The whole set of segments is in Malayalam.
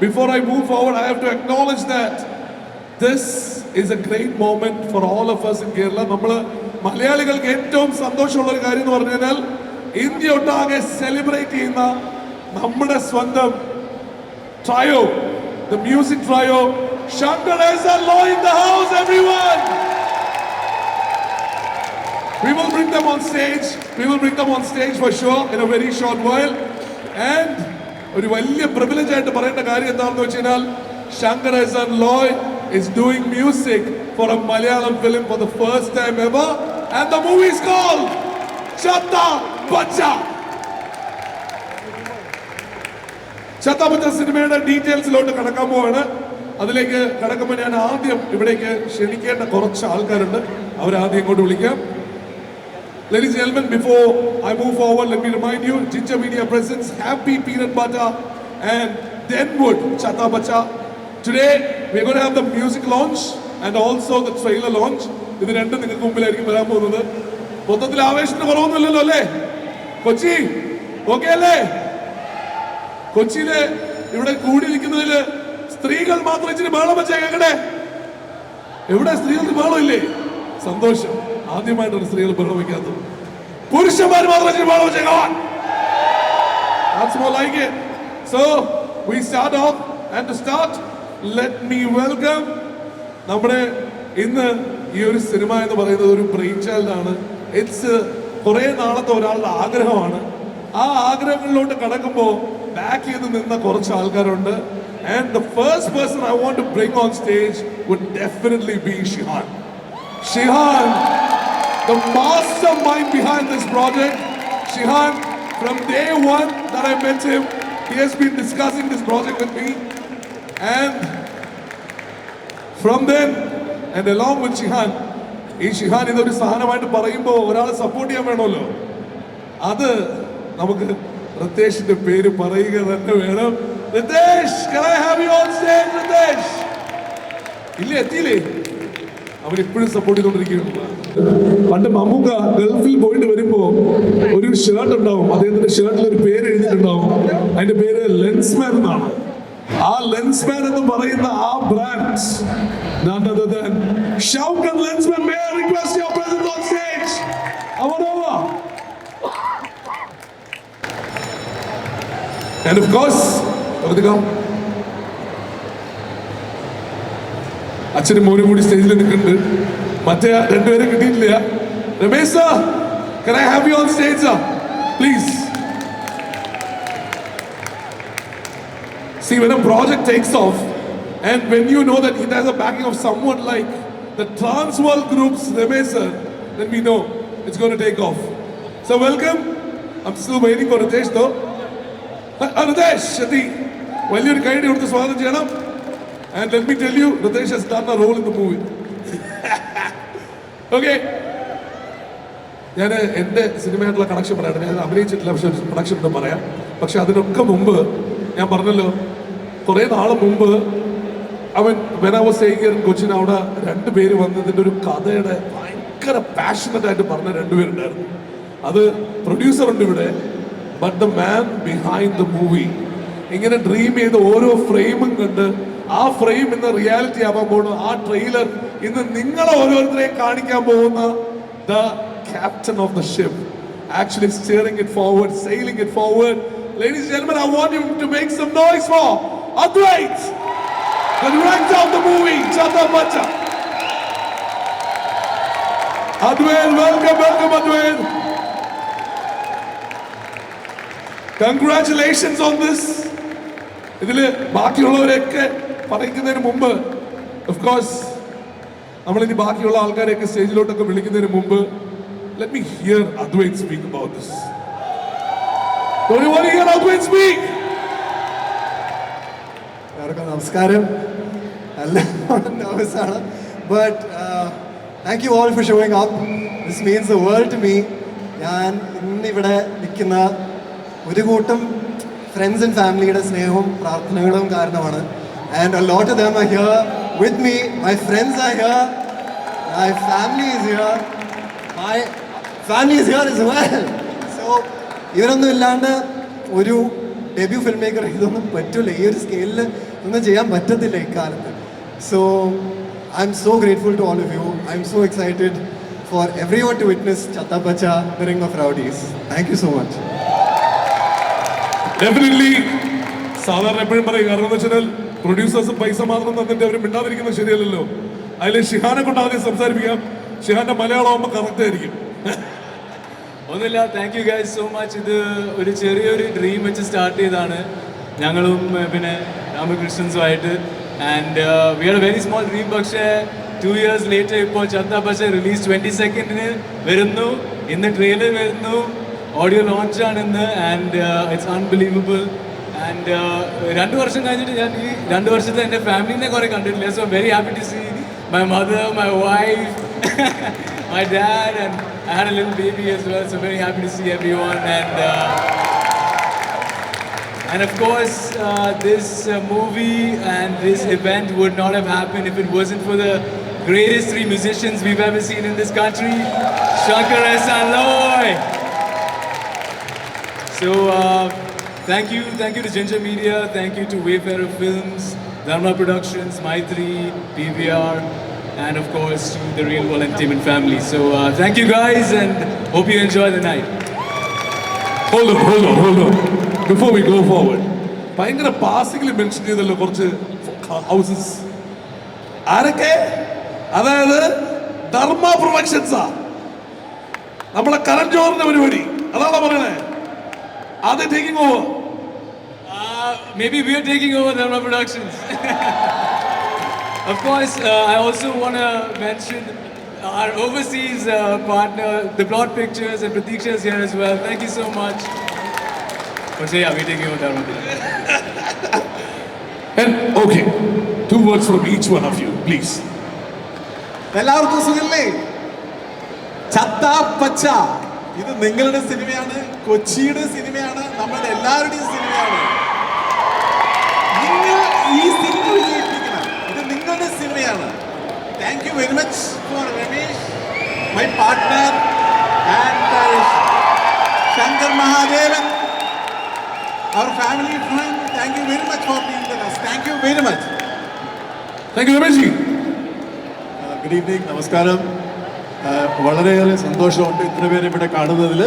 before I move forward, I have to acknowledge that this is a great moment for all of us in Kerala. നമ്മള് മലയാളികൾക്ക് ഏറ്റവും സന്തോഷമുള്ള ഒരു കാര്യം എന്ന് പറഞ്ഞു കഴിഞ്ഞാൽ ഇന്ത്യ ഒട്ടാകെ സെലിബ്രേറ്റ് ചെയ്യുന്ന നമ്മുടെ സ്വന്തം trio, the music trio, Shankar Ehsaan Loy in the house, everyone. We will bring them on stage. We will bring them on stage for sure in a very short while. And ഒരു വലിയ privilege ആയിട്ട് പറയേണ്ട കാര്യം എന്താണെന്ന് വെച്ചാൽ Shankar Ehsaan Loy is doing music for a Malayalam film for the first time ever, and the movie is called Chatta Bacha. Chatta Bacha സിനിമയുടെ ഡീറ്റെയിൽസിലോട്ട് കടക്കാൻ പോവാണ്. അതിലേക്ക് കടക്കുമ്പോൾ ഞാൻ ആദ്യം ഇവിടേക്ക് ക്ഷണിക്കേണ്ട കുറച്ച് ആൾക്കാരുണ്ട്. അവരാദ്യം ഇങ്ങോട്ട് വിളിക്കാം. Ladies and gentlemen, before I move forward, let me remind you, Ginger Media presents Happy Peanut Butter and Denwood Chatta Bacha. Today, we're going to have the music launch and also the trailer launch. ഇത് രണ്ടും നിങ്ങൾക്ക് മുമ്പിലായിരിക്കും വരാൻ പോകുന്നത്. മൊത്തത്തിൽ ആവേശത്തിന് കുറവൊന്നുമില്ലല്ലോ അല്ലേ? കൊച്ചി ഓക്കെ അല്ലേ? കൊച്ചിയില് ഇവിടെ കൂടി നിൽക്കുന്നതിൽ സ്ത്രീകൾ മാത്രം ഇച്ചിരി ബഹളം വെച്ചേ കേൾക്കട്ടെ. എവിടെ സ്ത്രീകൾക്ക് ബഹളം ഇല്ലേ? സന്തോഷം. ആദ്യമായിട്ടാണ് സ്ത്രീകൾ ബഹളം വയ്ക്കാത്തത്. പുരുഷന്മാർ മാത്രം ഇച്ചിരി ബഹളം വെച്ചേക്കാൻ. That's more like it. So we start off, and to start, let me welcome നമ്മുടെ ഇന്ന് ഈ ഒരു സിനിമ എന്ന് പറയുന്നത് ഒരു ബ്രെയിൻ ചൈൽഡ് ആണ്. ഇറ്റ്സ് കുറേ നാളത്തെ ഒരാളുടെ ആഗ്രഹമാണ്. ആ ആഗ്രഹങ്ങളിലോട്ട് കടക്കുമ്പോൾ ബാക്ക് ചെയ്ത് നിന്ന കുറച്ച് ആൾക്കാരുണ്ട്. And the first person I want to bring on stage would definitely be Shihan. Shihan, the mastermind behind this project. Shihan, from day one that I met him, he has been discussing this project with me. And from then, and along with Shihan, ഈ ഷിഹാൻ ഇതൊരു സാധനമായിട്ട് പറയുമ്പോൾ ഒരാളെ സപ്പോർട്ട് ചെയ്യാൻ വേണമല്ലോ. അത് നമുക്ക് റിതേഷിന്റെ പേര് പറയുക തന്നെ വേണം. Ritesh, can I have you on stage, Ritesh? ഇല്ലേ, എത്തിയില്ലേ? അവൻ ഇപ്പോഴും സപ്പോർട്ട് ചെയ്തോണ്ടിരിക്കുകയാണ്. പണ്ട് മമ്മൂക്ക ഗൾഫിൽ പോയിട്ട് വരുമ്പോ ഒരു ഷർട്ട് ഉണ്ടാവും, അദ്ദേഹത്തിന്റെ ഷർട്ടിൽ ഒരു പേര് എഴുതിയിട്ടുണ്ടാവും. അതിന്റെ പേര് ലെൻസ്മാൻ എന്നാണ്. ആ ലെൻസ്മാൻ എന്ന് പറയുന്ന ആ brand none other than Shankar Lensman. May I request your presence on stage? Avanova. And of course, അച്ഛനും മോനും കൂടി സ്റ്റേജിൽ നിൽക്കുന്നുണ്ട്. മറ്റേ രണ്ടുപേരെ കിട്ടിയിട്ടില്ല. Ramesh sir, can I have you on stage, sir? Please. See, when a project takes off, and when you know that it has a backing of someone like the Transworld Group's Ramesh sir, then we know it's going to take off. So welcome. I'm still waiting for Ritesh though. Ritesh, Shati, വലിയൊരു കൈയ്യടി കൊടുത്ത് സ്വാഗതം ചെയ്യണം. And let me tell you, Ritesh has done a role in the movie. Okay. ഞാൻ എൻ്റെ സിനിമയായിട്ടുള്ള കണക്ഷൻ പറയാം. ഞാൻ അഭിനയിച്ചിട്ടില്ല, പക്ഷെ കണക്ഷൻ എന്ന് പറയാം. പക്ഷെ അതിനൊക്കെ മുമ്പ് ഞാൻ പറഞ്ഞല്ലോ, കുറേ നാള് മുമ്പ് അവൻ when I was staying here in Cochin, അവിടെ രണ്ടുപേര് വന്നതിൻ്റെ ഒരു കഥയുടെ ഭയങ്കര പാഷനറ്റ് ആയിട്ട് പറഞ്ഞ രണ്ടുപേരുണ്ടായിരുന്നു. അത് പ്രൊഡ്യൂസർ ഉണ്ട് ഇവിടെ, but the man behind the movie. ഇങ്ങനെ ഡ്രീം ചെയ്ത് ഓരോ ഫ്രെയിമും കണ്ട് ആ ഫ്രെയിം ഇന്ന് റിയാലിറ്റി ആവാൻ പോകുന്നു. ആ ട്രെയിലർ ഇന്ന് നിങ്ങളെ ഓരോരുത്തരെയും കാണിക്കാൻ പോകുന്ന the captain of the ship, actually steering it forward, sailing it forward. Ladies and gentlemen, I want you to make some noise for Advait, the director of the movie Chatta Bacha. Advait, welcome, welcome Advait. Congratulations on this. ഇതില് ബാക്കിയുള്ളവരെയൊക്കെ പറയുന്നതിന് മുമ്പ്, of course, നമ്മളിനി ബാക്കിയുള്ള ആൾക്കാരെയൊക്കെ സ്റ്റേജിലോട്ടൊക്കെ വിളിക്കുന്നതിന് മുമ്പ്, let me hear Advait speak about this. Don't you want to hear Advait speak? നമസ്കാരം. എല്ലാവരും nervous ആണ്. But thank you all for showing up. This means the world to me. ഞാൻ ഇന്നിവിടെ നിൽക്കുന്ന ഒരു കൂട്ടം friends and ഫാമിലിയുടെ സ്നേഹവും പ്രാർത്ഥനകളും കാരണമാണ്. And a lot of them are here with me. My friends are here. My family is here. My family is here as well. So ഇവരൊന്നും ഇല്ലാണ്ട് ഒരു ഡെബ്യൂ ഫിലിം മേക്കർ ഇതൊന്നും പറ്റില്ല, ഈ ഒരു സ്കെയിലിൽ ഒന്നും ചെയ്യാൻ പറ്റത്തില്ല ഇക്കാലത്ത്. So I am so grateful to all of you. I am so excited for everyone to witness Chathapacha the ring of rowdies. Thank you so much. Definitely സാധാരണ എപ്പോഴും പറയും, കാരണം എന്ന് വെച്ചാൽ പ്രൊഡ്യൂസേഴ്സ് പൈസ മാത്രം തന്നിട്ട് അവർ മിണ്ടാതിരിക്കുന്നത് ശരിയല്ലല്ലോ. അതിൽ ഷിഹാനെ കൊണ്ട് ആദ്യം സംസാരിപ്പിക്കാം. ഷിഹാന്റെ മലയാളം ആകുമ്പോൾ കറക്റ്റ് ആയിരിക്കും. ഒന്നുമില്ല, thank you guys so much. ഇത് ഒരു ചെറിയൊരു ഡ്രീം വെച്ച് സ്റ്റാർട്ട് ചെയ്തതാണ് ഞങ്ങളും പിന്നെ രാമകൃഷ്ണൻസുമായിട്ട്. And we are a very small dream. പക്ഷേ 2 years later ഇപ്പോൾ ചത്താപ്പച്ച റിലീസ് 22nd വരുന്നു. ഇന്ന് ട്രെയിലർ വരുന്നു, ഓഡിയോ ലോഞ്ചാണ് ഇന്ന്. And it's unbelievable. ആൻഡ് 2 വർഷം കഴിഞ്ഞിട്ട് ഞാൻ ഈ 2 വർഷത്തെ എൻ്റെ ഫാമിലിനെ കുറേ കണ്ടിട്ടില്ല. So very happy to see my mother, my wife, my dad, and I had a little baby as well, so very happy to see everyone. And of course this movie and this event would not have happened if it wasn't for the greatest 3 musicians we've ever seen in this country, Shankar and Loy. So thank you to Ginger Media, thank you to Wayfarer Films, Dharma Productions, Maitri, PVR, and of course to the Real World Entertainment family. So thank you guys and hope you enjoy the night. Hold on. Before we go forward, ഭയങ്കര പാസിംഗിൽ മെൻഷൻ ചെയ്തല്ലോ കുറച്ച് ഹൗസസ്. ആരൊക്കെ? അതായത് ധർമ്മ പ്രൊഡക്ഷൻസാ, നമ്മളെ കരൺ ജോറിന്റെ പരിപാടി, അതാണോ പറയണേ? Are they taking over? Maybe we are taking over Dharma Productions. Of course, I also want to mention our overseas partner, The Plot Pictures, and Pratiksha is here as well. Thank you so much. But yeah, we're taking over Dharma Productions. And okay, 2 words from each one of you, please. എല്ലാവർക്കും സുഖല്ലേ? ചത്താപ്പച്ച ഇത് നിങ്ങളുടെ സിനിമയാണ്, കൊച്ചിയുടെ സിനിമയാണ്, നമ്മളുടെ എല്ലാവരുടെയും സിനിമയാണ്. നിങ്ങൾ ഈ സിനിമ വിജയിപ്പിക്കണം, ഇത് നിങ്ങളുടെ സിനിമയാണ്. Thank you very much for Ramesh, my partner, and Shankar Mahadevan, our family friend. Thank you very much for being with us. Thank you very much. Thank you, Ramesh ji. Good evening, നമസ്കാരം. വളരെയേറെ സന്തോഷമുണ്ട് ഇത്ര പേര് ഇവിടെ കാണുന്നതിൽ.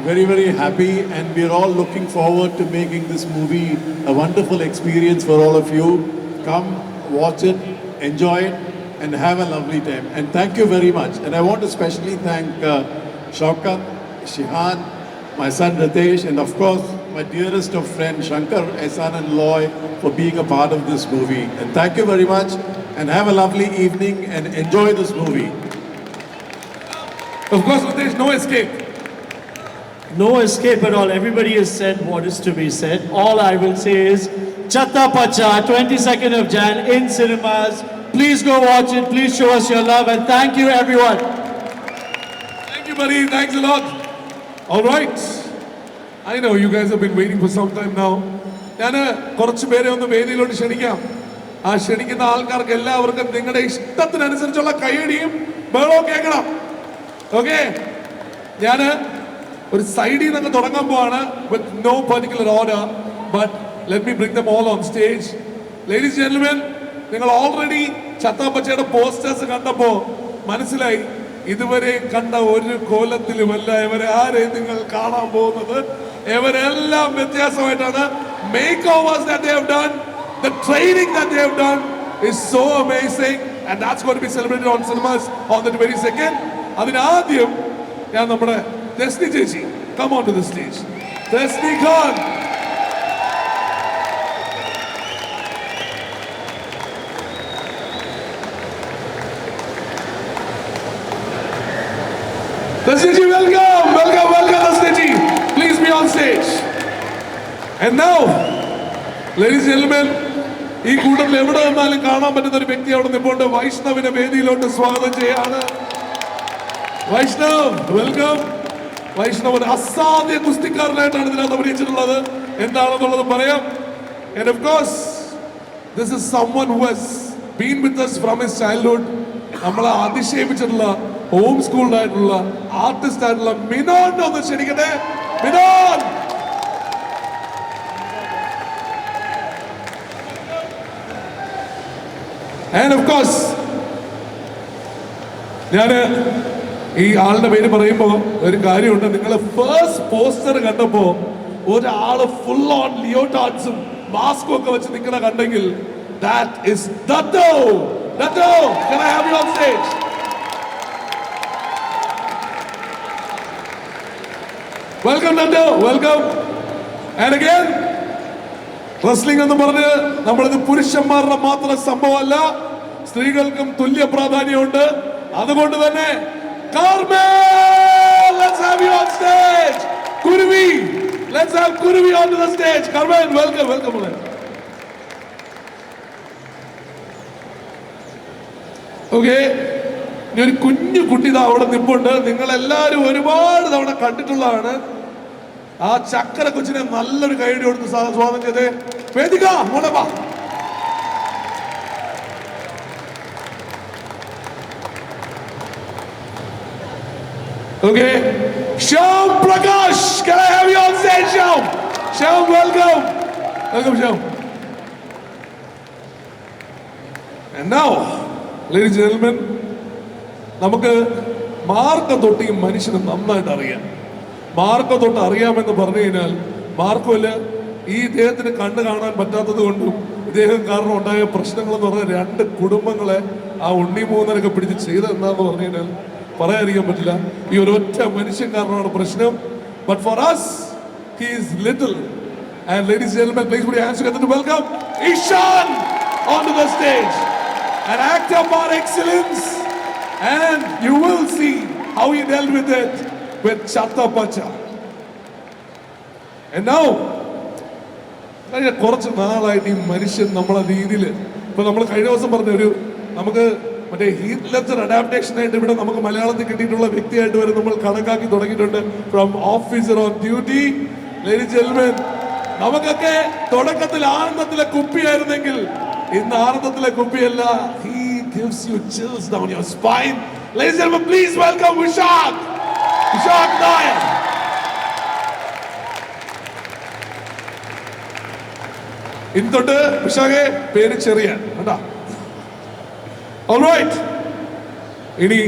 Very very happy and we are all looking forward to making this movie a wonderful experience for all of you. Come watch it, enjoy it and have A lovely time. And thank you very much. And I want to specially thank Shaukat, Shihan, my son Ritesh, and of course my dearest of friends Shankar, Ehsan and Loy for being a part of this movie. And thank you very much and have a lovely evening and enjoy this movie. Of course, there's no escape. No escape at all. Everybody has said what is to be said. All I will say is Chhattapacha, 22nd of Jan in cinemas. Please go watch it. Please show us your love and thank you everyone. Thank you, buddy. Thanks a lot. All right. I know you guys have been waiting for some time now. ഞാൻ കുറച്ച് പേരെ ഒന്ന് വേദിയിലോട്ട് ക്ഷണിക്കാം. ആ ക്ഷണിക്കുന്ന ആൾക്കാർക്ക് എല്ലാവർക്കും നിങ്ങളുടെ ഇഷ്ടത്തിനനുസരിച്ചുള്ള കൈയടിയും ബഹളവും കേൾക്കണം. ഓക്കെ, ഞാൻ ഒരു സൈഡിൽ നിന്നൊക്കെ തുടങ്ങാൻ പോവാണ്. With no particular order, but let me bring them all on stage. Ladies gentlemen, നിങ്ങൾ ഓൾറെഡി ചത്താപ്പച്ചയുടെ പോസ്റ്റേഴ്സ് കണ്ടപ്പോ മനസ്സിലായി ഇതുവരെ കണ്ട ഒരു കോലത്തിലുമല്ല ഇവരെ ആരെയും നിങ്ങൾ കാണാൻ പോകുന്നത്. ഇവരെല്ലാം വ്യത്യാസമായിട്ടാണ്. Makeovers that they have done, the training that they have done is so amazing and that's going to be celebrated on cinemas on the 22nd. അതിനാദ്യം ഞാൻ നമ്മുടെ ദസ്നി ചേച്ചി, come on to the stage. ദസ്നി Khan. Dasni ji, welcome, Dasni ji. Please be on stage. And now, ladies and gentlemen, ഈ കൂട്ടത്തിൽ എവിടെ നിന്നാലും കാണാൻ പറ്റുന്ന ഒരു വ്യക്തി അവിടെ നിൽപ്പുണ്ട്. വൈഷ്ണവിനെ വേദിയിലോട്ട് സ്വാഗതം ചെയ്യാണ്. വൈഷ്ണവ്, വെൽക്കം. വൈഷ്ണവ് ഒരു അസാധ്യ കുസ്തിക്കാരനായിട്ടാണ് ഇതിനകത്ത് അഭിനയിച്ചിട്ടുള്ളത്. എന്താണെന്നുള്ളത് പറയാം. And of course, this is someone who has been with us from his childhood. നമ്മളെ അതിശയിപ്പിച്ചിട്ടുള്ള ഹോം സ്കൂൾഡ് ആയിട്ടുള്ള ആർട്ടിസ്റ്റ് ആയിട്ടുള്ള മിനോൻ ഒന്ന് ക്ഷണിക്കട്ടെ. മിനോൻ. And of course, ഞാൻ ഈ ആളുടെ പേര് പറയുമ്പോൾ ഒരു കാര്യമുണ്ട്. നിങ്ങൾ ഫസ്റ്റ് പോസ്റ്റർ കണ്ടപ്പോൾ ഒരാള് ഫുൾ ഓൺ ലിയോടാർഡ്സും മാസ്കും ഒക്കെ വെച്ച് നിൽക്കണ കണ്ടെങ്കിൽ ദാറ്റ് ഇസ് ദത്തോ. ദത്തോ, can I have you on stage? Welcome Dando, welcome. And again, wrestling എന്ന് പറഞ്ഞ് നമ്മളിത് പുരുഷന്മാരുടെ മാത്രം സംഭവമല്ല, സ്ത്രീകൾക്കും തുല്യ പ്രാധാന്യമുണ്ട്. അതുകൊണ്ട് തന്നെ Carmen, let's have you on stage. Kurvi, let's have Kurvi onto the stage. Carmen, welcome, welcome. Okay, ഇനി ഒരു കുഞ്ഞു കുട്ടി ഇതാ അവിടെ നിൽപ്പുണ്ട്. നിങ്ങൾ എല്ലാവരും ഒരുപാട് തവണ കണ്ടിട്ടുള്ളതാണ്. ആ ചക്കര കൊച്ചിനെ നല്ലൊരു കൈയടി കൊടുത്ത് സ്വാഗതം ചെയ്തേ. വേദിക മോളെ വാ. Okay, Shyam Prakash, can I have you on stage, Shyam? Shyam, welcome. Welcome, Shyam. And now, ladies and gentlemen, നമുക്ക് മാർക്കം തൊട്ട് ഈ മനുഷ്യനെ നന്നായിട്ട് അറിയാം. മാർക്കം തൊട്ട് അറിയാമെന്ന് പറഞ്ഞു കഴിഞ്ഞാൽ മാർക്കോല് ഈ ഇദ്ദേഹത്തിന് കണ്ടു കാണാൻ പറ്റാത്തത് കൊണ്ടും ഇദ്ദേഹം കാരണം ഉണ്ടായ പ്രശ്നങ്ങൾ എന്ന് പറഞ്ഞാൽ 2 കുടുംബങ്ങളെ ആ ഉണ്ണിമൂന്നരൊക്കെ പിടിച്ച് ചെയ്തെന്താന്ന് പറഞ്ഞു കഴിഞ്ഞാൽ പറയാതിരിക്കാൻ പറ്റില്ല. ഈ ഒരൊറ്റ മനുഷ്യൻ കാരണമാണ് പ്രശ്നം. But for us, he is little. And ladies and gentlemen, please put your hands together to welcome Ishan onto the stage. An actor par excellence. And you will see how he dealt with it with Chatta Pacha. And now, കുറച്ച് നാളായിട്ട് ഈ മനുഷ്യൻ നമ്മളെ രീതിയിൽ ഇപ്പൊ നമ്മൾ കഴിഞ്ഞ ദിവസം പറഞ്ഞ ഒരു നമുക്ക് മറ്റേ ഹീത്ത് ലെഡ്ജർ അഡാപ്റ്റേഷൻ ആയിട്ട് ഇവിടെ നമുക്ക് മലയാളത്തിൽ കിട്ടിയിട്ടുള്ള വ്യക്തിയായിട്ട് വരെ നമ്മൾ കണക്കാക്കി തുടങ്ങിയിട്ടുണ്ട്. From officer on duty. Ladies and gentlemen, നമുക്കൊക്കെ തുടക്കത്തിൽ ആനന്ദത്തിലെ കുപ്പിയായിരുന്നെങ്കിൽ ഇന്ന് ആനന്ദത്തിലെ കുപ്പിയല്ല. He gives you chills down your spine. Ladies and gentlemen, please welcome Vishak. Vishak Nayak. ഇന്നോട്ട് വിശാഖെ പേര് ചെറിയ കണ്ടാ. ഓൾറൈറ്റ്, ഇനി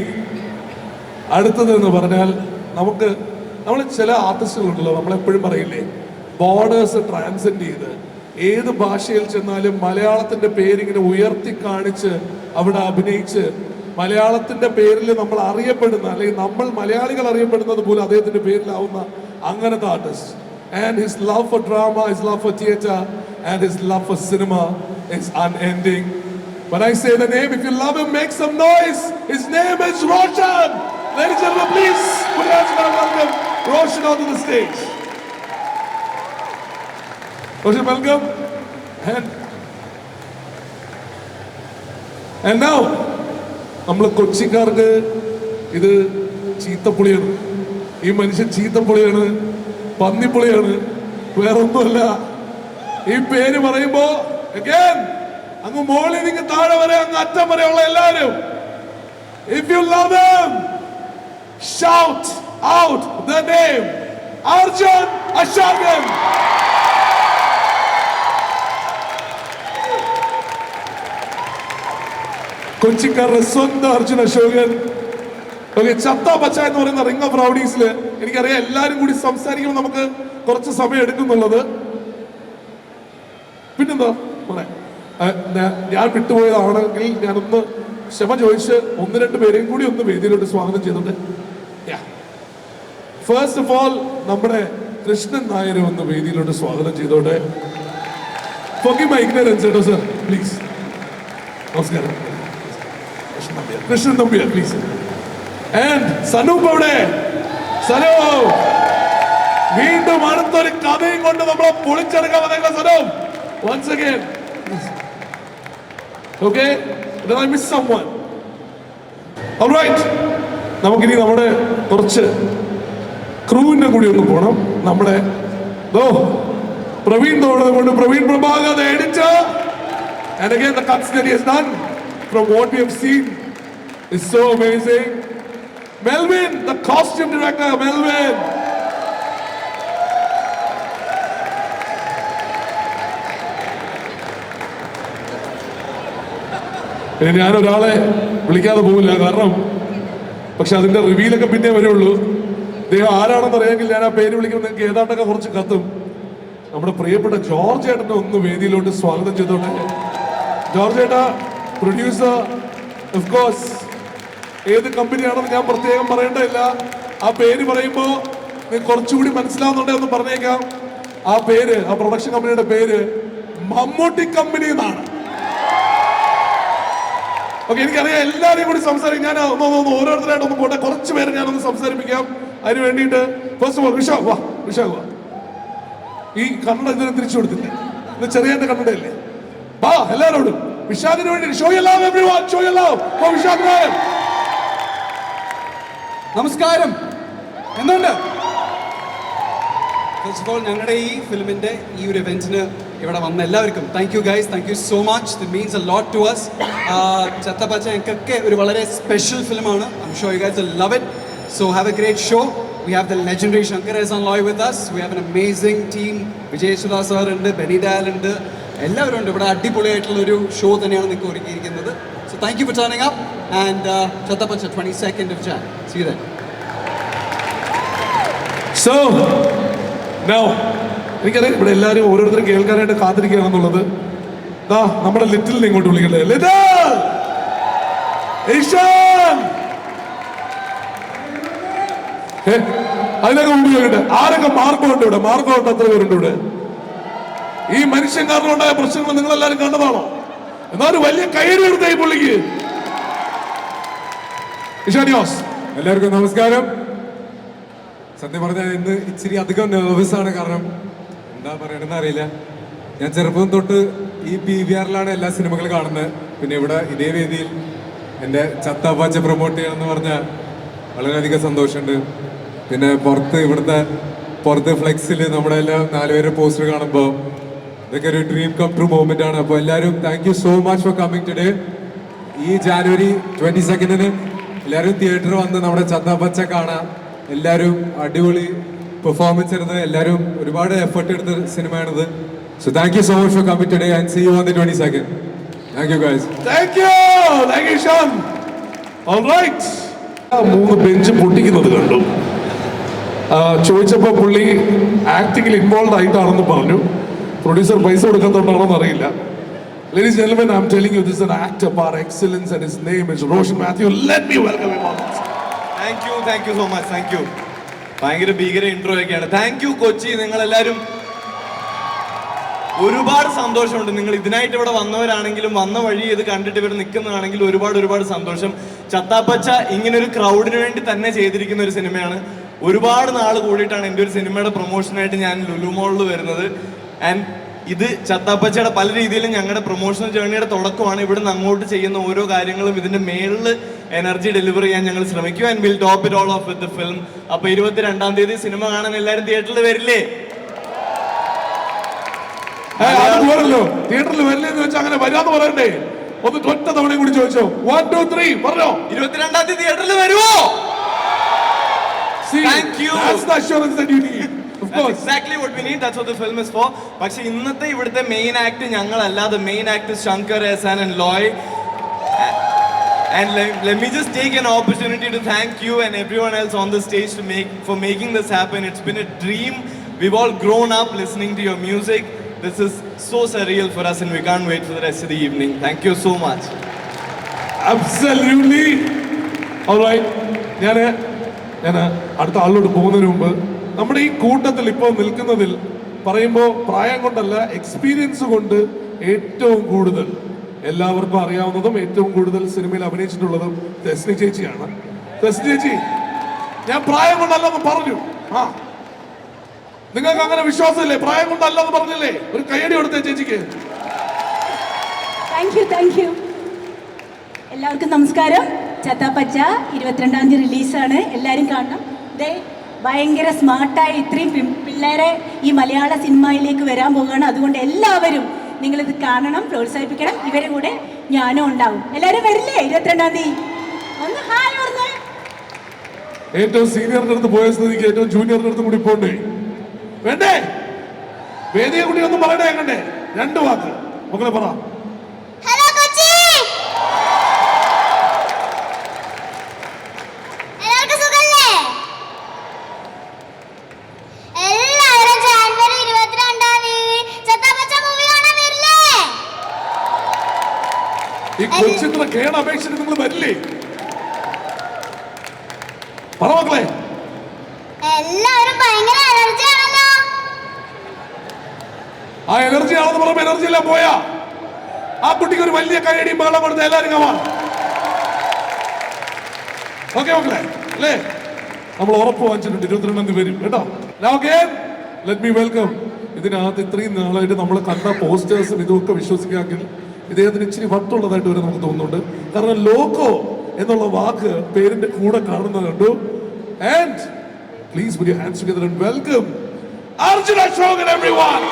അടുത്തത് എന്ന് പറഞ്ഞാൽ നമ്മൾ ചില ആർട്ടിസ്റ്റുകളുണ്ടല്ലോ, നമ്മളെപ്പോഴും പറയില്ലേ ബോർഡേഴ്സ് ട്രാൻസെൻഡ് ചെയ്ത് ഏത് ഭാഷയിൽ ചെന്നാലും മലയാളത്തിന്റെ പേരിങ്ങനെ ഉയർത്തി കാണിച്ച് അവിടെ അഭിനയിച്ച് മലയാളത്തിന്റെ പേരിൽ നമ്മൾ അറിയപ്പെടുന്ന അല്ലെങ്കിൽ നമ്മൾ മലയാളികൾ അറിയപ്പെടുന്നത് പോലും അദ്ദേഹത്തിന്റെ പേരിലാവുന്ന അങ്ങനത്തെ artist. And his love for drama, his love for theatre, and his love for cinema is unending. When I say the name, if you love him, make some noise. His name is Roshan. Ladies and gentlemen, please put your hands together, welcome Roshan onto the stage. Roshan, welcome. And now, നമ്മൾ കൊച്ചിക്കാർക്ക് ഇത് ചീത്തപ്പുളിയാണ്. ഈ മനുഷ്യൻ ചീത്തപ്പുളിയാണ്, പന്നിപ്പുളിയാണ്, വേറൊന്നുമല്ല. ഈ പേര് പറയുമ്പോ again അങ്ങ് മോളിൽ നിന്ന് താഴെ വരെ അങ്ങ് അറ്റം വരെയുള്ള എല്ലാവരും, if you love him, shout out the name Arjun Ashokan. കൊച്ചിക്കാരുടെ സ്വന്തം അർജുൻ അശോകൻ. ഓക്കെ, ചത്ത പച്ച എന്ന് പറയുന്ന റിംഗ് ഓഫ് റൗഡീസില് എനിക്കറിയാം എല്ലാരും കൂടി സംസാരിക്കുമ്പോൾ നമുക്ക് കുറച്ച് സമയം എടുക്കുന്നുള്ളത്. പിന്നെന്താ പറയാ, ഞാൻ വിട്ടുപോയതാണെങ്കിൽ ഞാനൊന്ന് ക്ഷമ ചോദിച്ച് 1-2 പേരെയും കൂടി ഒന്ന് വേദിയിലോട്ട് സ്വാഗതം ചെയ്തോട്ടെ. ഫസ്റ്റ് ഓഫ് ഓൾ നമ്മുടെ കൃഷ്ണൻ നായരെ ഒന്ന് വേദിയിലോട്ട് സ്വാഗതം ചെയ്തോട്ടെ. Forgive my ignorance, കേട്ടോ സർ, പ്ലീസ്. നമസ്കാരം. കൃഷ്ണൻ നമ്പ്യാർ, പ്ലീസ്. ആൻഡ് സനൂപ് അവിടെ. സനൂ വീണ്ടും അടുത്തൊരു കഥയും കൊണ്ട് നമ്മളെ പൊളിച്ചെടുക്കാൻ വന്നേക്കാം. Sanoop once again. Okay, did I miss someone? All right, നമുക്കിനി നമ്മുടെ കുറച്ച് ക്രൂവിന്റെ കൂടി ഒന്ന് പോണം. നമ്മുടെ പ്രവീൺ തോടുന്നത് കൊണ്ട് Praveen Prabhakar, the editor, and again the cuts that he has done from what we have seen is so amazing. Melvin, the costume director, Melvin. പിന്നെ ഞാൻ ഒരാളെ വിളിക്കാതെ പോകില്ല, കാരണം പക്ഷെ അതിന്റെ റിവീലൊക്കെ പിന്നെ വരുള്ളൂ. അദ്ദേഹം ആരാണെന്ന് അറിയാമെങ്കിൽ ഞാൻ ആ പേര് വിളിക്കുമ്പോൾ നിങ്ങൾക്ക് ഏതാണ്ടൊക്കെ കുറച്ച് കത്തും. നമ്മുടെ പ്രിയപ്പെട്ട ജോർജ് ഏട്ടനെ ഒന്ന് വേദിയിലോട്ട് സ്വാഗതം ചെയ്തോട്ടെ. ജോർജ് ഏട്ടാ, പ്രൊഡ്യൂസർ, ഓഫ് കോഴ്സ് ഏത് കമ്പനിയാണെന്ന് ഞാൻ പ്രത്യേകം പറയേണ്ടതില്ല. ആ പേര് പറയുമ്പോൾ നിങ്ങൾക്ക് കുറച്ചുകൂടി മനസ്സിലാവുന്നുണ്ടെങ്കിൽ ഒന്ന് പറഞ്ഞേക്കാം. ആ പേര്, ആ പ്രൊഡക്ഷൻ കമ്പനിയുടെ പേര് മമ്മൂട്ടി കമ്പനി എന്നാണ്. ഓക്കെ, എനിക്കറിയാം എല്ലാവരെയും കൂടി സംസാരിക്കും. ഞാൻ ഓരോരുത്തരായിട്ടൊന്ന് പോട്ടെ, കുറച്ച് പേരെ ഞാനൊന്ന് സംസാരിപ്പിക്കാം. അതിന് വേണ്ടിയിട്ട് ഫസ്റ്റ് ഓഫ് ഓൾ വിശാഖ് വാ, വിശാഖ് വാ. ഈ കണ്ണട ഇതിനെ തിരിച്ചു കൊടുത്തില്ലേ, ഇത് ചെറിയ കണ്ണടയല്ലേ? വാ എല്ലാവരോടും വിശാഖിന് വേണ്ടി show you love everyone, show you love for Vishak Nair. നമസ്കാരം, എന്തുണ്ട്? ഫസ്റ്റ് ഓഫ് ഓൾ ഞങ്ങളുടെ ഈ ഫിലിമിൻ്റെ ഈ ഒരു ഇവൻറ്റിന് ഇവിടെ വന്ന എല്ലാവർക്കും thank you guys, thank you so much. It means a lot to us. Chathapacha ഞങ്ങൾക്കൊക്കെ ഒരു വളരെ സ്പെഷ്യൽ ഫിലിമാണ്. I'm sure you guys will love it. So have a great show. We have the legendary Shankar Ehsaan Loy with us. We have an amazing team. Vijay Sudha sir ഉണ്ട്, ബെനി ദാൽ ഉണ്ട്, എല്ലാവരും ഉണ്ട്. ഇവിടെ അടിപൊളിയായിട്ടുള്ള ഒരു ഷോ തന്നെയാണ് നിങ്ങൾക്ക് ഒരുക്കിയിരിക്കുന്നത്. So thank you for turning up and Chhattapacha 22nd of Jan. See you there. So now എനിക്കറിയാം ഇവിടെ എല്ലാവരും ഓരോരുത്തരും കേൾക്കാനായിട്ട് കാത്തിരിക്കുകയാണെന്നുള്ളത്. ദാ നമ്മുടെ ലിറ്റിലിനെ ഇങ്ങോട്ട് വിളിക്കട്ടെ. ലിറ്റിൽ, ഈശാൻ, അതിനൊക്കെ മുമ്പ് ചോദിക്കട്ടെ, ആരൊക്കെ മാർഗമുണ്ട് ഇവിടെ? മാർഗമുണ്ട്, എത്ര പേരുണ്ട് ഇവിടെ? ഈ മനുഷ്യൻ കാരണം ഉണ്ടായ പ്രശ്നങ്ങൾ നിങ്ങൾ എല്ലാവരും കണ്ടതാണോ? എന്നാലും വലിയ കയ്യടി എടുത്ത ഈ പുള്ളിക്ക്. ഇഷാനിയോസ്, എല്ലാവർക്കും നമസ്കാരം. സത്യം പറഞ്ഞാൽ ഇന്ന് ഇച്ചിരി അധികം നെർവസ് ആണ്. കാരണം എന്താ പറയണമെന്ന് അറിയില്ല. ഞാൻ ചെറുപ്പം തൊട്ട് ഈ PVR-ലാണ് എല്ലാ സിനിമകളും കാണുന്നത്. പിന്നെ ഇവിടെ ഇതേ വേദിയിൽ എൻ്റെ ചത്താപ്പാച്ച പ്രൊമോട്ട് ചെയ്യണമെന്ന് പറഞ്ഞാൽ വളരെയധികം സന്തോഷമുണ്ട്. പിന്നെ പുറത്ത് ഫ്ലെക്സിൽ നമ്മുടെ എല്ലാ 4 പേരുടെ പോസ്റ്റർ കാണുമ്പോൾ ഇതൊക്കെ ഒരു ഡ്രീം കം ട്രൂ മൊമെന്റ് ആണ്. അപ്പോൾ എല്ലാവരും thank you so much for coming today. ഈ ജാനുവരി 22nd എല്ലാവരും തിയേറ്ററിൽ വന്ന് നമ്മുടെ ചത്താപ്പച്ച കാണാം. എല്ലാവരും അടിപൊളി പെർഫോമൻസ് എടുത്ത് എല്ലാവരും ഒരുപാട് എഫേർട്ട് എടുത്ത സിനിമയാണിത്. So thank you so much for coming today and see you on the 22nd. Thank you guys. Thank you Shan. Alright, 3 bench പൊട്ടിക്കുന്നത് കണ്ടു. ചോദിച്ചപ്പോൾ പുള്ളി ആക്ടിങ്ങിൽ ഇൻവോൾവ് ആയിട്ടാണെന്ന് പറഞ്ഞു. പ്രൊഡ്യൂസർ പൈസ കൊടുക്കാത്തതുകൊണ്ടാണോന്ന് അറിയില്ല. Ladies and gentlemen, I'm telling you, this is an actor par excellence and his name is Roshan Mathew. Let me welcome him on. Thank you so much. Thank you. ഭയങ്കര ഭീകര ഇൻട്രോ ഒക്കെയാണ്. Thank you Kochi. നിങ്ങളെല്ലാവരും ഒരുപാട് സന്തോഷമുണ്ട്. നിങ്ങൾ ഇതിനായിട്ട് ഇവിടെ വന്നവരാണെങ്കിലും വന്ന വഴി ഇത് കണ്ടിട്ട് ഇവിടെ നിൽക്കുന്നതാണെങ്കിലും ഒരുപാട് സന്തോഷം. ചത്താപ്പച്ച ഇങ്ങനൊരു ക്രൗഡിന് വേണ്ടി തന്നെ ചെയ്തിരിക്കുന്ന ഒരു സിനിമയാണ്. ഒരുപാട് നാൾ കൂടിയിട്ടാണ് എൻ്റെ ഒരു സിനിമയുടെ പ്രൊമോഷനായിട്ട് ഞാൻ ലുലു മോളിൽ വരുന്നത്. ആൻഡ് ഇത് ചത്താപ്പച്ചയുടെ പല രീതിയിലും ഞങ്ങളുടെ പ്രൊമോഷണൽ ജേർണിയുടെ തുടക്കമാണ്. ഇവിടുന്ന് അങ്ങോട്ട് ചെയ്യുന്ന ഓരോ കാര്യങ്ങളും ഇതിൻ്റെ മേളിൽ എനർജി ഡെലിവർ ചെയ്യാൻ ഞങ്ങൾ ശ്രമിക്കും. And will top it all off with the film. അപ്പോൾ 22-ാം തീയതി സിനിമ കാണാൻ എല്ലാവരും തിയേറ്ററിൽ വരില്ലേ? പോരല്ലോ, തിയേറ്ററിൽ വരില്ലെന്ന് വെച്ചാൽ അങ്ങനെ വരാന്ന് പറയണ്ടേ? ഒന്ന് ഒറ്റ തവണയും കൂടി ചോദിച്ചോ. 1 2 3 പറഞ്ഞോ. 22-ാം തീയതി തിയേറ്ററിൽ വരുമോ? Thank you. That's the assurance that you need. Of course. That's exactly what we need. That's what the film is for. പക്ഷേ ഇന്നത്തെ ഇവിടുത്തെ മെയിൻ ആക്ട് ഞങ്ങളല്ല. The main act is Shankar Ehsaan and Loy. And let me just take an opportunity to thank you and everyone else on the stage for making this happen. It's been a dream. We've all grown up listening to your music. This is so surreal for us and we can't wait for the rest of the evening. Thank you so much. Absolutely. All right. ഞാൻ അടുത്ത ആളിലോട്ട് പോകുന്നതിന് മുമ്പ് നമ്മുടെ ഈ കൂട്ടത്തിൽ ഇപ്പോൾ നിൽക്കുന്നതിൽ പറയുമ്പോൾ പ്രായം കൊണ്ടല്ല, എക്സ്പീരിയൻസ് കൊണ്ട് ഏറ്റവും കൂടുതൽ എല്ലാവർക്കും അറിയാവുന്നതും ഏറ്റവും കൂടുതൽ സിനിമയിൽ അഭിനയിച്ചിട്ടുള്ളതും തെസ്നി ചേച്ചിയാണ്. തെസ്നി ചേച്ചി, ഞാൻ പ്രായം കൊണ്ടല്ലെന്ന് പറഞ്ഞു. നിങ്ങൾക്ക് അങ്ങനെ വിശ്വാസമില്ലേ? പ്രായം കൊണ്ടല്ലെന്ന് പറഞ്ഞില്ലേ? ഒരു കയ്യടി കൊടുത്തേ ചേച്ചിക്ക്. Thank you. എല്ലാവർക്കും നമസ്കാരം. ചത്താപ്പച്ച 22-ാം തീയതി റിലീസാണ്. എല്ലാവരും കാണണം. ഭയങ്കര സ്മാർട്ടായ ഇത്രയും പിള്ളേരെ ഈ മലയാള സിനിമയിലേക്ക് വരാൻ പോവുകയാണ്. അതുകൊണ്ട് എല്ലാവരും നിങ്ങളിത് കാണണം, പ്രോത്സാഹിപ്പിക്കണം. ഇവരെ കൂടെ ഞാനും ഉണ്ടാവും. എല്ലാവരും വരില്ലേ 22-ാം തീയതി? ഒന്ന് ഹായ് പറഞ്ഞേ. ഏറ്റവും സീനിയറിന്റെ അടുത്ത് പോയ സ്ഥിതിക്ക് ഏറ്റവും ജൂനിയറിന്റെ അടുത്ത് കൂടി പോണ്ടേ? വേണ്ടേ? വേദിയെ കൂടി ഒന്നും പറയണേ. എങ്ങണ്ടേ? 2 വാക്ക് മക്കളെ പറ. ഹലോ കൊച്ചി. ഈ കൊച്ചിത്ര കേണ അപേക്ഷിച്ച് നിങ്ങൾ വരില്ലേ? പറ മക്കളെ. എല്ലാവരും ഭയങ്കര എനർജി ആണല്ലോ. ആ എനർജി ആണെന്ന് പറയുമ്പോ എനർജി എല്ലാം പോയാ? ആ കുട്ടിക്ക് ഒരു വലിയ കൈയടിയും ബഹളം കൊടുത്ത എല്ലാവരും കമാൻ. ഓക്കെ മക്കളെ അല്ലേ? നമ്മൾ ഉറപ്പ് വാങ്ങിച്ചിട്ടുണ്ട് 22 വരും കേട്ടോ. Let me welcome. ഇതിനകത്ത് ഇത്രയും നാളായിട്ട് നമ്മൾ കണ്ട പോസ്റ്റേഴ്സും ഇതൊക്കെ വിശ്വസിക്കാമെങ്കിൽ ഇദ്ദേഹത്തിന് ഇച്ചിരി വട്ടുള്ളതായിട്ട് വരെ നമുക്ക് തോന്നുന്നുണ്ട്. കാരണം ലോക്കോ എന്നുള്ള വാക്ക് പേരിന്റെ കൂടെ കാണുന്നത് കണ്ടു. And please put your hands together and welcome Arjun Ashokan everyone.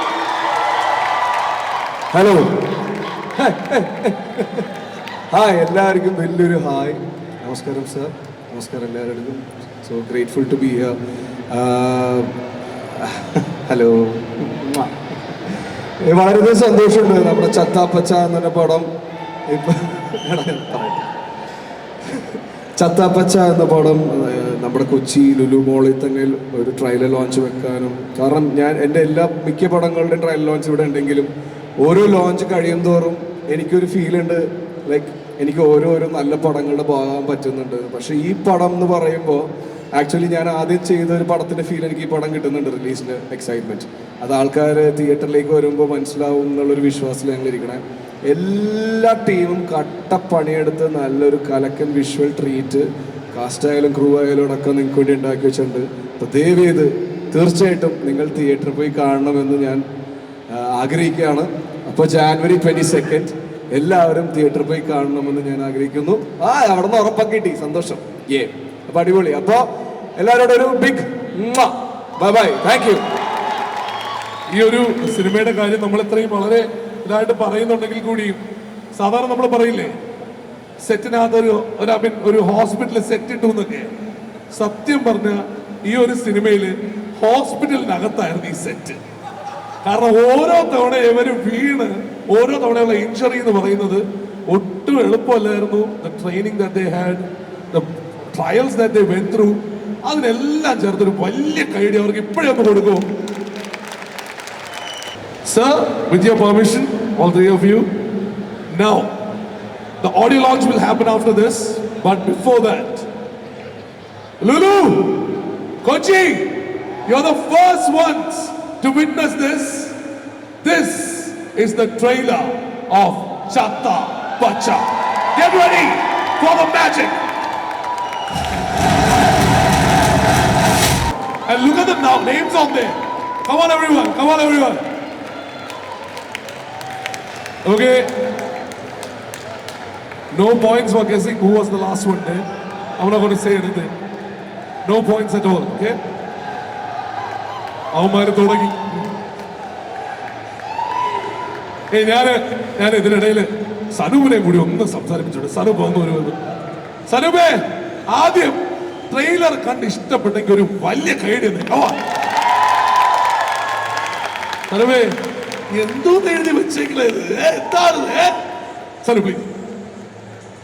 Hello, hi എല്ലാവർക്കും വലിയൊരു ഹായ്. നമസ്കാരം സർ, നമസ്കാരം എല്ലാവരോടും. So grateful to be here. Hello, വളരെയധികം സന്തോഷമുണ്ട്. നമ്മുടെ ചത്താപ്പച്ച എന്ന പടം ഇപ്പം ചത്താപ്പച്ച എന്ന പടം നമ്മുടെ കൊച്ചി ലുലു മോളിൽ തന്നെ ഒരു ട്രailer ലോഞ്ച് വെക്കാനും, കാരണം എൻ്റെ മിക്ക പടങ്ങളുടെയും ട്രailer ലോഞ്ച് ഇവിടെ ഉണ്ടെങ്കിലും ഓരോ ലോഞ്ച് കഴിയും തോറും എനിക്കൊരു ഫീലുണ്ട്, ലൈക്ക് എനിക്ക് ഓരോരോ നല്ല പടങ്ങളുടെ ഭാഗം പറ്റുന്നുണ്ട്. പക്ഷേ ഈ പടം എന്ന് പറയുമ്പോൾ ആക്ച്വലി ഞാൻ ആദ്യം ചെയ്ത ഒരു പടത്തിൻ്റെ ഫീൽ എനിക്ക് ഈ പടം കിട്ടുന്നുണ്ട്. റിലീസിൻ്റെ എക്സൈറ്റ്മെൻറ്റ് അത് ആൾക്കാർ തിയേറ്ററിലേക്ക് വരുമ്പോൾ മനസ്സിലാവും എന്നുള്ളൊരു വിശ്വാസത്തിൽ ഞങ്ങളിരിക്കണേ. എല്ലാ ടീമും കട്ടപ്പണിയെടുത്ത് നല്ലൊരു കലക്കൻ വിഷ്വൽ ട്രീറ്റ് കാസ്റ്റായാലും ക്രൂ ആയാലും അടക്കം നിങ്ങൾക്ക് വേണ്ടി ഉണ്ടാക്കി വെച്ചിട്ടുണ്ട്. അപ്പോൾ ദയവേത് തീർച്ചയായിട്ടും നിങ്ങൾ തിയേറ്ററിൽ പോയി കാണണമെന്ന് ഞാൻ ആഗ്രഹിക്കുകയാണ്. അപ്പോൾ ജാനുവരി 22 എല്ലാവരും തിയേറ്ററിൽ പോയി കാണണമെന്ന് ഞാൻ ആഗ്രഹിക്കുന്നു. അവിടെ നിന്ന് ഉറപ്പൊക്കെ കിട്ടി, സന്തോഷം. അപ്പോൾ അടിപൊളി. അപ്പോൾ എല്ലാവരോടും ഒരു big bye bye, thank you. ഈ ഒരു സിനിമയുടെ കാര്യം നമ്മൾ ഇത്രയും വളരെ ഇതായിട്ട് പറയുന്നുണ്ടെങ്കിൽ കൂടിയും സാധാരണ നമ്മൾ പറയില്ലേ സെറ്റിനകത്ത് ഒരു ഹോസ്പിറ്റലിൽ സെറ്റ് ഇട്ടു എന്നൊക്കെ. സത്യം പറഞ്ഞ ഈ ഒരു സിനിമയിൽ ഹോസ്പിറ്റലിനകത്തായിരുന്നു ഈ സെറ്റ്. കാരണം ഓരോ തവണ ഇവർ വീണ് ഓരോ തവണയുള്ള ഇഞ്ചറി എന്ന് പറയുന്നത് ഒട്ടും എളുപ്പമല്ലായിരുന്നു. The training that they had, the trials that they went through, അതിനെല്ലാം ചേർത്തൊരു വലിയ കൈഡി അവർക്ക് ഇപ്പോഴേ ഒന്ന് കൊടുക്കും. Sir, with your permission, all three of you, now the audio launch will happen after this, but before that, Lulu, Kochi, you're the first ones to witness this. This is the trailer of Chatta Pacha. Get ready for the magic. And look at the names on there. Come on everyone, come on everyone. Okay. No points for guessing who was the last one there. I'm not going to say anything. No points at all, okay? അവന്മാര് തുടങ്ങി. ഞാൻ ഇതിനിടയിൽ സനൂപിനെ കൂടി ഒന്ന് സംസാരിപ്പിച്ചോട്ടെ. സനൂപ് വന്നു വരുന്നത്. സനൂപേ, ആദ്യം ട്രെയിലർ കണ്ട് ഇഷ്ടപ്പെട്ടെങ്കിൽ ഒരു വലിയ കൈഡി സനൂപേ, എന്തോന്ന് എഴുതി വെച്ചേക്കുന്നത്? എന്താണ് സനൂപ്?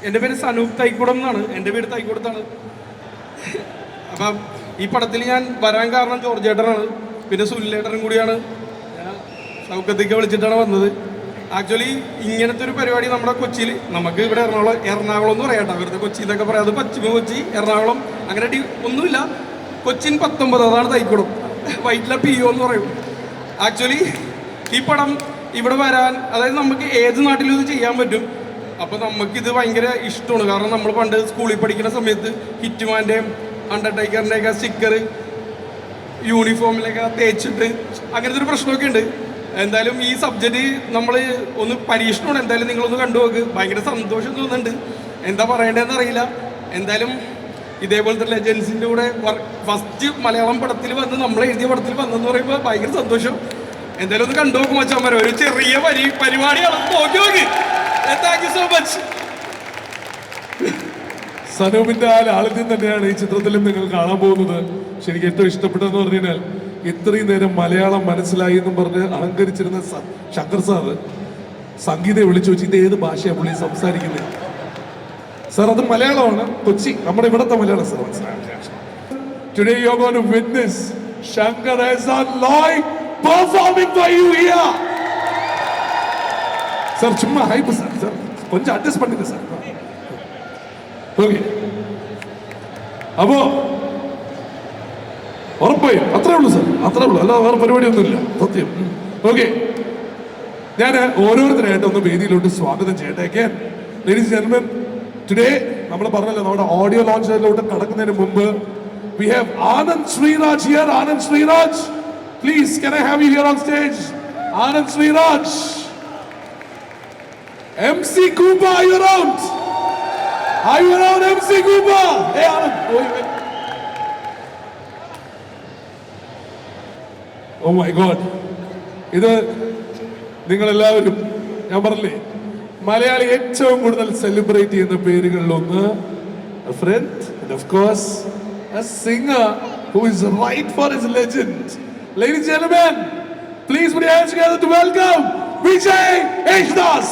എൻ്റെ പേര് സനൂപ് തൈക്കുടം എന്നാണ്. എൻ്റെ പേര് തൈക്കുടത്താണ്. അപ്പം ഈ പടത്തിൽ ഞാൻ വരാൻ കാരണം ജോർജ് ചേട്ടനാണ്, പിന്നെ സുനിലേട്ടനും കൂടിയാണ്. ഞാൻ ഷൗക്കത്തേക്ക് വിളിച്ചിട്ടാണ് വന്നത്. ആക്ച്വലി ഇങ്ങനത്തെ ഒരു പരിപാടി നമ്മുടെ കൊച്ചിയിൽ, നമുക്ക് ഇവിടെ എറണാകുളം എന്ന് പറയാട്ടോ, വെറുതെ കൊച്ചി എന്നൊക്കെ പറയാം. അത് പശ്ചിമ കൊച്ചി, എറണാകുളം അങ്ങനെ ഒന്നുമില്ല. കൊച്ചിൻ 19, അതാണ് തൈക്കുടം. വൈറ്റില PO എന്ന് പറയും. ആക്ച്വലി ഈ പടം ഇവിടെ വരാൻ, അതായത് നമുക്ക് ഏത് നാട്ടിലും ഇത് ചെയ്യാൻ പറ്റും. അപ്പോൾ നമുക്കിത് ഭയങ്കര ഇഷ്ടമാണ്. കാരണം നമ്മൾ പണ്ട് സ്കൂളിൽ പഠിക്കുന്ന സമയത്ത് ഹിറ്റ്മാൻ്റെയും അണ്ടർടേക്കറിൻ്റെയൊക്കെ സ്റ്റിക്കർ യൂണിഫോമിലൊക്കെ തേച്ചിട്ട് അങ്ങനത്തെ ഒരു പ്രശ്നമൊക്കെ ഉണ്ട്. എന്തായാലും ഈ സബ്ജക്റ്റ് നമ്മൾ ഒന്ന് പരീക്ഷണമാണ്. എന്തായാലും നിങ്ങളൊന്ന് കണ്ടുപോക്ക്. ഭയങ്കര സന്തോഷം തോന്നുന്നുണ്ട്. എന്താ പറയേണ്ടതെന്ന് അറിയില്ല. എന്തായാലും ഇതേപോലത്തെ ലെജൻസിൻ്റെ കൂടെ ഫസ്റ്റ് മലയാളം പടത്തിൽ വന്ന്, നമ്മൾ എഴുതിയ പടത്തിൽ വന്നെന്ന് പറയുമ്പോൾ ഭയങ്കര സന്തോഷം. എന്തായാലും ഒന്ന് കണ്ടുപോക്കും മച്ചാന്മാരെ. ഒരു ചെറിയ പരിപാടിയാണ്, നോക്കി നോക്കി. Thank you so much. സനൂപിന്റെ ആ ലാളിത്യം തന്നെയാണ് ഈ ചിത്രത്തിലും നിങ്ങൾ കാണാൻ പോകുന്നത്. ശരിക്കും ഏറ്റവും ഇഷ്ടപ്പെട്ടതെന്ന് പറഞ്ഞു കഴിഞ്ഞാൽ ഇത്രയും നേരം മലയാളം മനസ്സിലായി എന്നും പറഞ്ഞ് അഹങ്കരിച്ചിരുന്ന ശങ്കർ സാറ് സംഗീതയെ വിളിച്ചു വെച്ച് ഇത് ഏത് ഭാഷയാണ് പുള്ളി സംസാരിക്കുന്നത്? സാർ അത് മലയാളമാണ്, കൊച്ചി, നമ്മുടെ ഇവിടത്തെ മലയാളം സാർ മനസ്സിലാക്കി. Today you are going to witness Shankar Ehsaan Loy performing for you here. Sir, chumma hype sir. கொஞ்சம் அட்ஜஸ்ட் பண்ணுங்க சார். ഓക്കെ, അപ്പോ ഉറപ്പായും അത്രേ ഉള്ളൂ സാർ, അത്രേ ഉള്ളൂ, അല്ല വേറെ പരിപാടിയൊന്നുമില്ല, സത്യം. ഓക്കെ, ഞാൻ ഓരോരുത്തരായിട്ട് ഒന്ന് വേദിയിലോട്ട് സ്വാഗതം ചെയ്യട്ടെ. ലേഡീസ് ആൻഡ് ജെന്റിൽമെൻ, ടുഡേ നമ്മൾ പറഞ്ഞല്ലോ നമ്മുടെ ഓഡിയോ ലോഞ്ചിലോട്ട് കടക്കുന്നതിന് മുമ്പ് we have Anand Sriraj here. Anand Sriraj, please can I have you here on stage? Anand Sriraj. MC Cooper, are you around? Are you around, MC Cooper? Hey Anand, oh my god, ഇത് നിങ്ങളെല്ലാവരും ഞാൻ പറഞ്ഞില്ലേ മലയാളി ഏറ്റവും കൂടുതൽ സെലിബ്രേറ്റ് ചെയ്യുന്ന പേരുകളിലൊന്ന് a friend and of course a singer who is right for his legend. Ladies and gentlemen, please put your hands together to welcome Vijay Eshdas.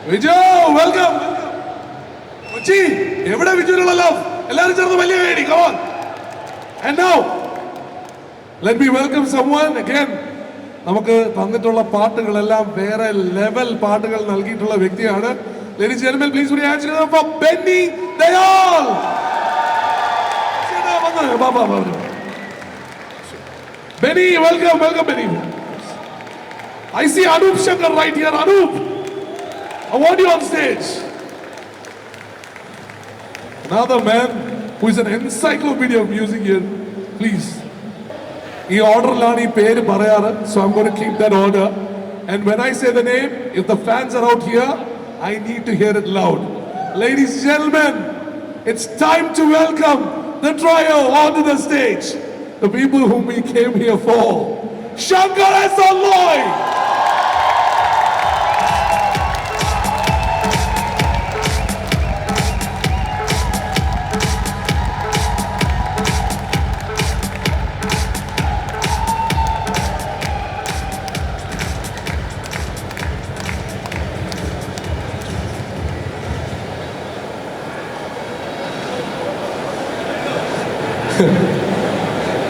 Vijay, welcome. Kochi, evada Vijayulla love? Ellarum ചേർന്ന് വലിയ വേടി, come on. And now, let me welcome someone again. നമുക്ക് തന്നിട്ടുള്ള പാട്ടുകളെല്ലാം വേറെ ലെവൽ പാട്ടുകൾ നൽകിയിട്ടുള്ള വ്യക്തിയാണ്. Ladies and gentlemen, please put your hands together for Benny Dayal. Benny, welcome, welcome Benny. I see Anup Shankar right here. Anup, I want you on stage. Another man who is an encyclopedia of music here. Please. ഈ ഓർഡറിലാണ് ഈ പേര് പറയാറ്, so I'm going to keep that order, and when I say the name, if the fans are out here, I need to hear it loud. Ladies and gentlemen, it's time to welcome the trio onto the stage, the people whom we came here for. Shankar Ehsaan Loy.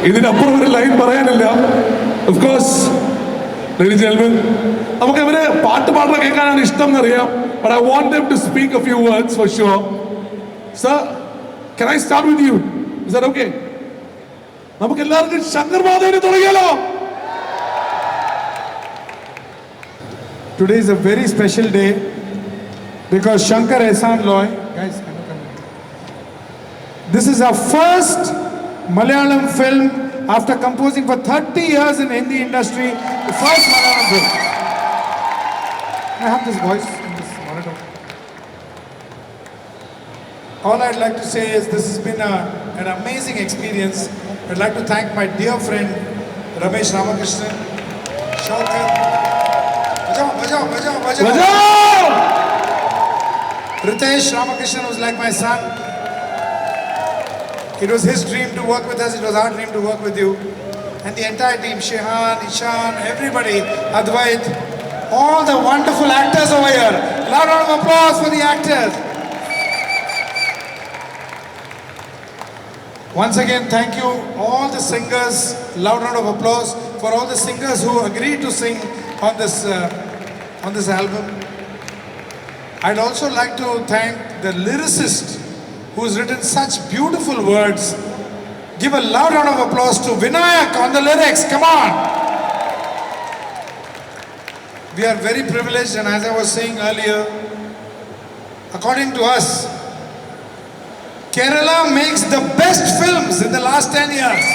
ഇതിനപ്പുറം ഒരു ലൈൻ പറയാനില്ല. Of course, ladies and gentlemen, നമുക്ക് ഇവര് പാട്ട് പാടുന്ന കേൾക്കാനാണ് ഇഷ്ടം എന്നറിയാം, but I want them to speak a few words for sure. Sir, can I start with you? Is that okay? നമുക്ക് എല്ലാവർക്കും ശങ്കർ മഹാദേവനെ തുടങ്ങിയാലോ? Today is a very special day because Shankar Ehsaan Loy, guys, this is our first Malayalam film after composing for 30 years in Hindi industry, the first Malayalam film. I have this voice in this monitor. All I'd like to say is this has been an amazing experience. I'd like to thank my dear friend Ramesh Ramakrishnan, Shankar, Ritesh Ramakrishnan was like my son. It was his dream to work with us, it was our dream to work with you. And the entire team, Shehan, Ishan, everybody, Advait, all the wonderful actors over here. Loud round of applause for the actors. Once again, thank you, all the singers. Loud round of applause for all the singers who agreed to sing on this album. I'd also like to thank the lyricist who's written such beautiful words. Give a loud round of applause to Vinayak on the lyrics. Come on. We are very privileged, and as I was saying earlier, according to us, Kerala makes the best films in the last 10 years.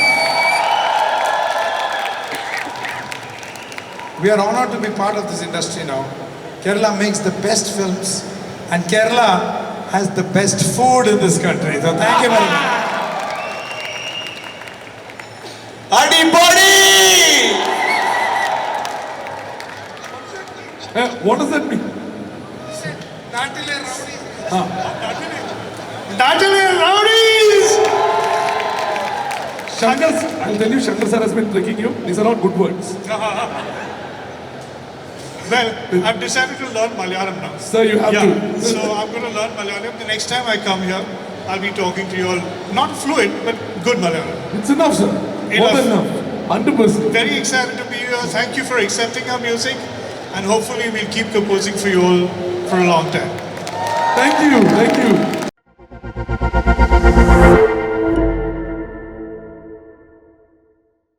We are honored to be part of this industry now. Kerala makes the best films, and Kerala has the best food in this country. So thank you very much. Adipodi! What does that mean? Natale Rowdies! Shankar, I'll tell you, Shankar sir has been tricking you. These are not good words. Well, I've decided to learn Malayalam now. Sir, you have to. So I'm going to learn Malayalam. The next time I come here, I'll be talking to you all, not fluent, but good Malayalam. It's enough, sir. More than enough. 100%. Very excited to be here. Thank you for accepting our music, and hopefully we'll keep composing for you all for a long time. Thank you.